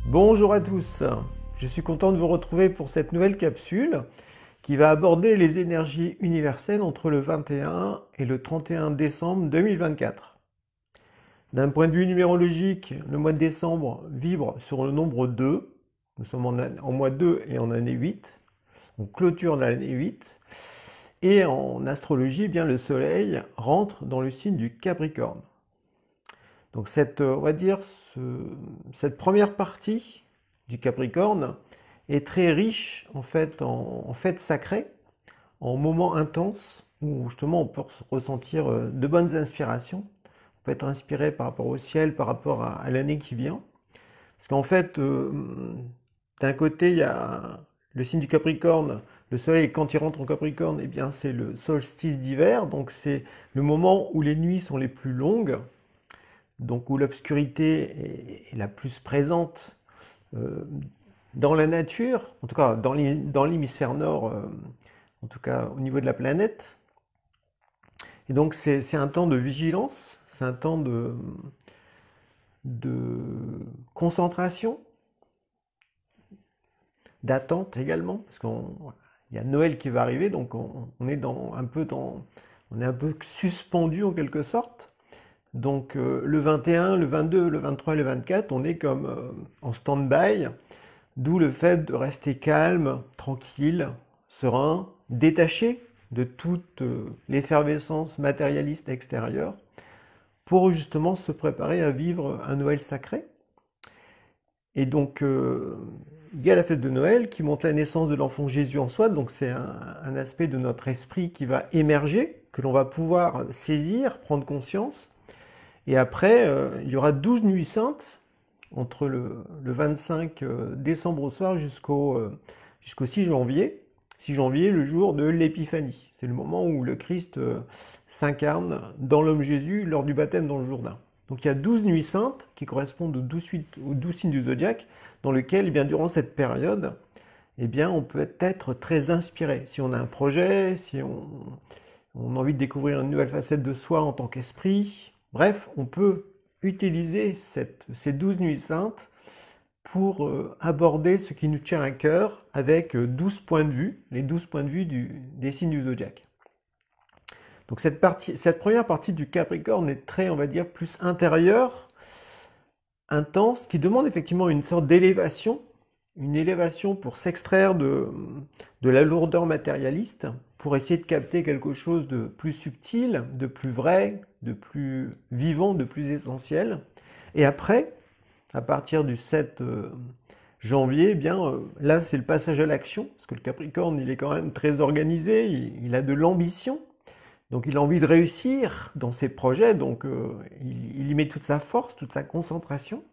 Bonjour à tous, je suis content de vous retrouver pour cette nouvelle capsule qui va aborder les énergies universelles entre le 21 et le 31 décembre 2024. D'un point de vue numérologique, le mois de décembre vibre sur le nombre 2, nous sommes en mois 2 et en année 8, on clôture l'année 8, et en astrologie, eh bien, le soleil rentre dans le signe du Capricorne. Donc on va dire, cette première partie du Capricorne est très riche en fait en fêtes sacrées, en moments intenses où justement on peut ressentir de bonnes inspirations. On peut être inspiré par rapport au ciel, par rapport à l'année qui vient. Parce qu'en fait, d'un côté, il y a le signe du Capricorne. Le soleil, quand il rentre en Capricorne, eh bien, c'est le solstice d'hiver. Donc c'est le moment où les nuits sont les plus longues, donc où l'obscurité est la plus présente dans la nature, en tout cas dans l'hémisphère nord, en tout cas au niveau de la planète. Et donc c'est un temps de vigilance, c'est un temps de concentration, d'attente également, parce qu'il y a Noël qui va arriver, donc on est on est un peu suspendu en quelque sorte. Donc le 21, le 22, le 23 et le 24, on est comme en stand-by, d'où le fait de rester calme, tranquille, serein, détaché de toute l'effervescence matérialiste extérieure, pour justement se préparer à vivre un Noël sacré. Et donc il y a la fête de Noël qui montre la naissance de l'enfant Jésus en soi, donc c'est un aspect de notre esprit qui va émerger, que l'on va pouvoir saisir, prendre conscience. Et après, il y aura 12 nuits saintes entre le 25 décembre au soir jusqu'au 6 janvier. 6 janvier, le jour de l'Épiphanie. C'est le moment où le Christ s'incarne dans l'homme Jésus lors du baptême dans le Jourdain. Donc il y a 12 nuits saintes qui correspondent aux 12 signes du zodiaque, dans lesquels, eh bien, durant cette période, eh bien, on peut être très inspiré. Si on a un projet, si on a envie de découvrir une nouvelle facette de soi en tant qu'esprit, bref, on peut utiliser ces 12 nuits saintes pour aborder ce qui nous tient à cœur avec 12 points de vue, les 12 points de vue des signes du zodiaque. Donc cette première partie du Capricorne est très, on va dire, plus intérieure, intense, qui demande effectivement une sorte d'élévation, une élévation pour s'extraire de la lourdeur matérialiste, pour essayer de capter quelque chose de plus subtil, de plus vrai, de plus vivant, de plus essentiel. Et après, à partir du 7 janvier, eh bien, là c'est le passage à l'action, parce que le Capricorne il est quand même très organisé, il a de l'ambition, donc il a envie de réussir dans ses projets, donc il y met toute sa force, toute sa concentration.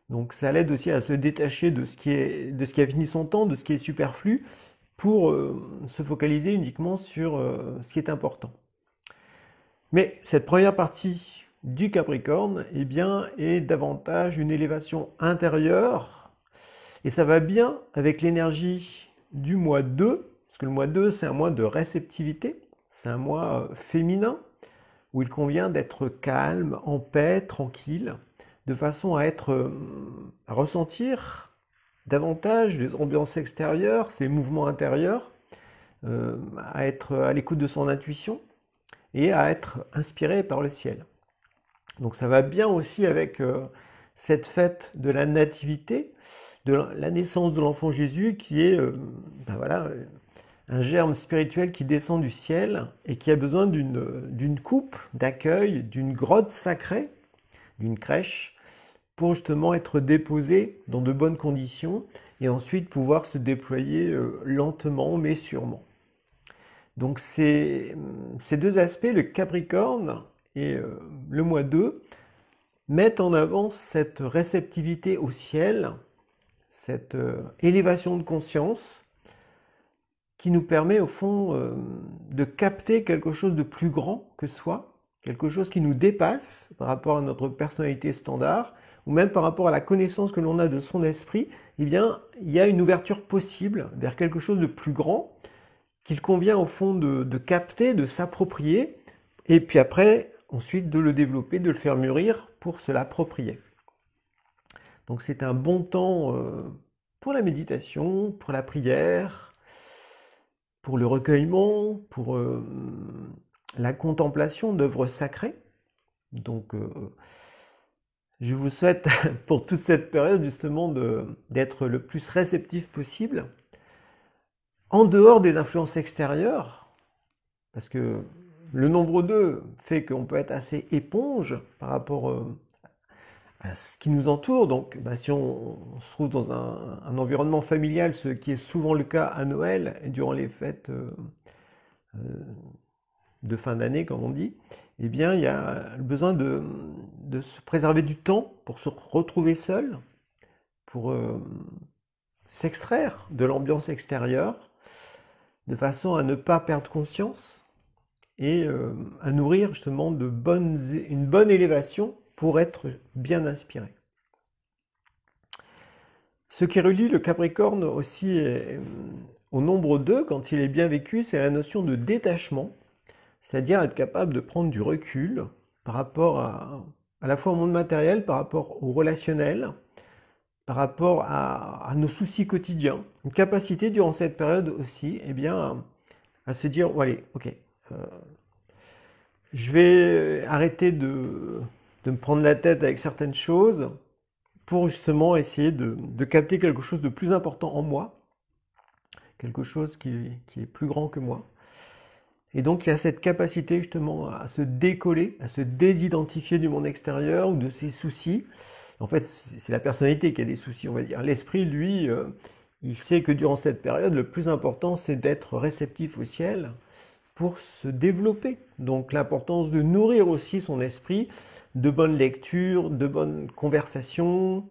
Donc ça l'aide aussi à se détacher de ce qui a fini son temps, de ce qui est superflu, pour se focaliser uniquement sur ce qui est important. Mais cette première partie du Capricorne, eh bien, est davantage une élévation intérieure, et ça va bien avec l'énergie du mois 2, parce que le mois 2, c'est un mois de réceptivité, c'est un mois féminin, où il convient d'être calme, en paix, tranquille, de façon à ressentir davantage les ambiances extérieures, ses mouvements intérieurs, à être à l'écoute de son intuition et à être inspiré par le ciel. Donc ça va bien aussi avec cette fête de la nativité, de la naissance de l'enfant Jésus, qui est voilà, un germe spirituel qui descend du ciel et qui a besoin d'une coupe d'accueil, d'une grotte sacrée, d'une crèche, pour justement être déposé dans de bonnes conditions et ensuite pouvoir se déployer lentement mais sûrement. Donc ces deux aspects, le Capricorne et le mois 2, mettent en avant cette réceptivité au ciel, cette élévation de conscience qui nous permet au fond de capter quelque chose de plus grand que soi, quelque chose qui nous dépasse par rapport à notre personnalité standard, ou même par rapport à la connaissance que l'on a de son esprit. Eh bien, il y a une ouverture possible vers quelque chose de plus grand qu'il convient au fond de capter, de s'approprier, et puis après, ensuite, de le développer, de le faire mûrir pour se l'approprier. Donc c'est un bon temps pour la méditation, pour la prière, pour le recueillement, pour la contemplation d'œuvres sacrées. Donc je vous souhaite pour toute cette période justement d'être le plus réceptif possible, en dehors des influences extérieures, parce que le nombre 2 fait qu'on peut être assez éponge par rapport à ce qui nous entoure. Donc si on se trouve dans un environnement familial, ce qui est souvent le cas à Noël et durant les fêtes de fin d'année, comme on dit, eh bien, il y a le besoin de se préserver du temps pour se retrouver seul, pour s'extraire de l'ambiance extérieure, de façon à ne pas perdre conscience et à nourrir justement une bonne élévation pour être bien inspiré. Ce qui relie le Capricorne aussi au nombre 2, quand il est bien vécu, c'est la notion de détachement, c'est-à-dire être capable de prendre du recul par rapport à la fois au monde matériel, par rapport au relationnel, par rapport à nos soucis quotidiens. Une capacité durant cette période aussi, eh bien, à se dire, oh, allez, ok, je vais arrêter de me prendre la tête avec certaines choses pour justement essayer de capter quelque chose de plus important en moi, quelque chose qui est plus grand que moi. Et donc il y a cette capacité justement à se décoller, à se désidentifier du monde extérieur ou de ses soucis. En fait, c'est la personnalité qui a des soucis, on va dire. L'esprit, lui, il sait que durant cette période, le plus important, c'est d'être réceptif au ciel pour se développer. Donc l'importance de nourrir aussi son esprit de bonnes lectures, de bonnes conversations,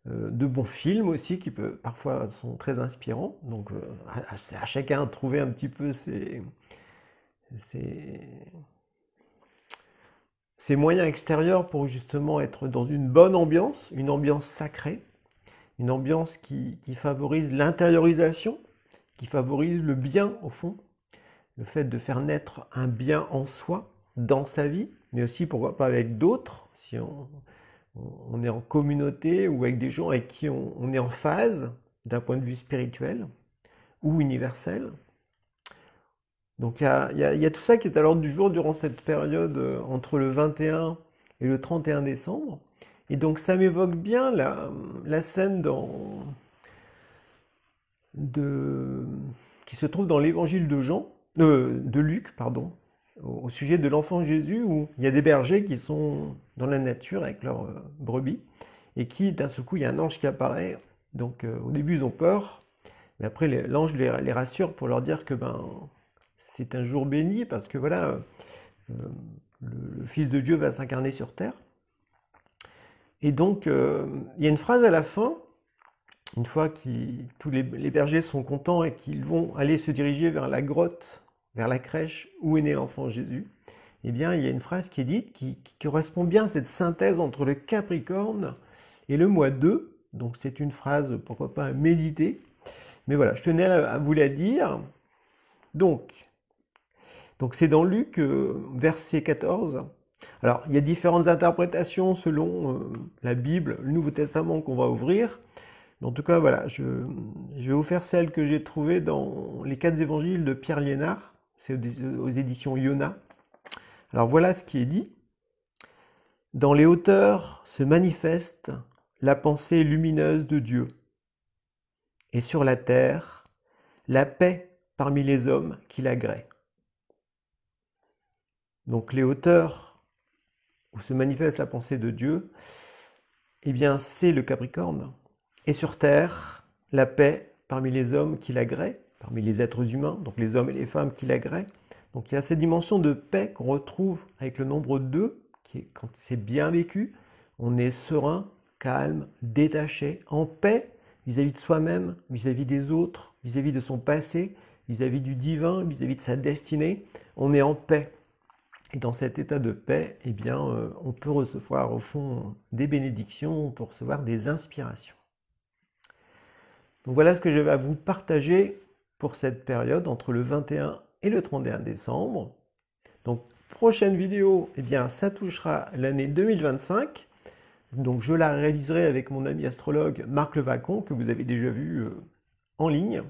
de bons films aussi, qui parfois sont très inspirants. Donc à chacun de trouver un petit peu ces moyens extérieurs pour justement être dans une bonne ambiance, une ambiance sacrée, une ambiance qui favorise l'intériorisation, qui favorise le bien au fond, le fait de faire naître un bien en soi, dans sa vie, mais aussi pourquoi pas avec d'autres, si on est en communauté ou avec des gens avec qui on est en phase d'un point de vue spirituel ou universel. Donc il y a tout ça qui est à l'ordre du jour durant cette période entre le 21 et le 31 décembre. Et donc ça m'évoque bien la scène qui se trouve dans l'évangile de Luc, pardon, au sujet de l'enfant Jésus, où il y a des bergers qui sont dans la nature avec leurs brebis, et qui d'un seul coup il y a un ange qui apparaît. Donc au début ils ont peur, mais après l'ange les rassure pour leur dire que c'est un jour béni parce que voilà, le Fils de Dieu va s'incarner sur terre. Et donc, il y a une phrase à la fin, une fois que tous les bergers sont contents et qu'ils vont aller se diriger vers la grotte, vers la crèche où est né l'enfant Jésus, eh bien, il y a une phrase qui est dite qui correspond bien à cette synthèse entre le Capricorne et le mois 2. Donc, c'est une phrase, pourquoi pas, à méditer. Mais voilà, je tenais à vous la dire. Donc c'est dans Luc, verset 14. Alors, il y a différentes interprétations selon la Bible, le Nouveau Testament qu'on va ouvrir. En tout cas, voilà, je vais vous faire celle que j'ai trouvée dans les 4 évangiles de Pierre Liénard. C'est aux éditions Iona. Alors voilà ce qui est dit. Dans les hauteurs se manifeste la pensée lumineuse de Dieu. Et sur la terre, la paix parmi les hommes qui l'agréent. Donc les hauteurs où se manifeste la pensée de Dieu, eh bien c'est le Capricorne. Et sur terre, la paix parmi les hommes qui l'agréent, parmi les êtres humains, donc les hommes et les femmes qui l'agréent. Donc il y a cette dimension de paix qu'on retrouve avec le nombre 2, qui est quand c'est bien vécu, on est serein, calme, détaché, en paix vis-à-vis de soi-même, vis-à-vis des autres, vis-à-vis de son passé, vis-à-vis du divin, vis-à-vis de sa destinée. On est en paix. Et dans cet état de paix, eh bien, on peut recevoir au fond des bénédictions, on peut recevoir des inspirations. Donc voilà ce que je vais vous partager pour cette période entre le 21 et le 31 décembre. Donc prochaine vidéo, eh bien, ça touchera l'année 2025. Donc je la réaliserai avec mon ami astrologue Marc Levacon, que vous avez déjà vu en ligne.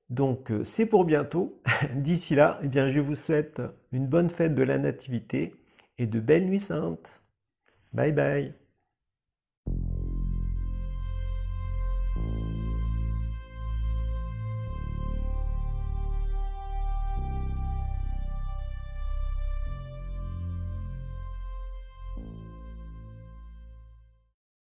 Donc c'est pour bientôt. D'ici là, eh bien, je vous souhaite une bonne fête de la Nativité et de belles nuits saintes. Bye bye.